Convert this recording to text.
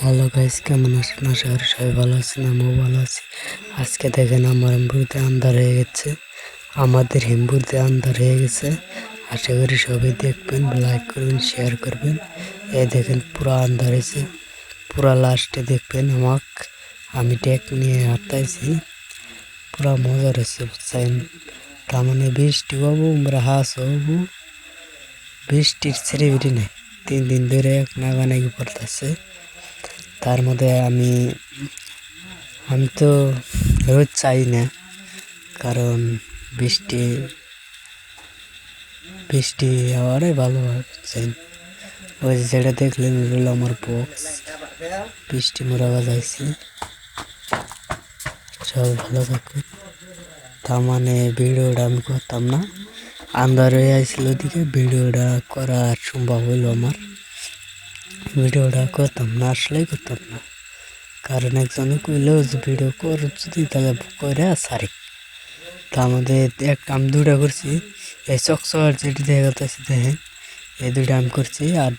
Hello guys, কেমন আছেন? আশা করি সবাই ভালো আছেন, আমিও ভালো আছি। আজকে দেখেন আমার হেমপুরতে আন্ধার হয়ে গেছে, আমাদের হেমপুরতে আন্ধার হয়ে গেছে। আশা করি সবাই দেখবেন, লাইক করবেন, শেয়ার করবেন। এই দেখেন পুরা আন্ধার হয়েছে, পুরা লাস্টে দেখবেন আমি টেক নিয়ে হাঁটতেছি। পুরা মজা রয়েছে বুঝছেন। তার মানে বৃষ্টি হবো, আমরা হাঁস হবো, বৃষ্টির ছেড়ে নেই। 3 দিন ধরে এক নাগানাগি পড়তেছে। তার মধ্যে আমি তো রোজ চাই না, কারণ বৃষ্টি বৃষ্টি হওয়ারে ভালো হয় বুঝছেন। ওই যে যেটা দেখলেন ওগুলো আমার বক্স, বৃষ্টি মোরা বাজাইছি। সব ভালো থাকবে। তার মানে ভিডিওটা আমি করতাম না, আন্ধার হয়ে আসছিল ওদিকে, ভিডিওটা করা সম্ভব হইলো আমার। ভিডিওটা করতাম না, আসলেই করতাম না, কারণ একজনে কইলো যে ভিডিও কর যদি তাহলে করে সারি। তা আমাদের আমি দুটা করছি, এই চকচকার যেটি দেখা যাচ্ছে দেখেন, এই দুইটা আমি করছি। আর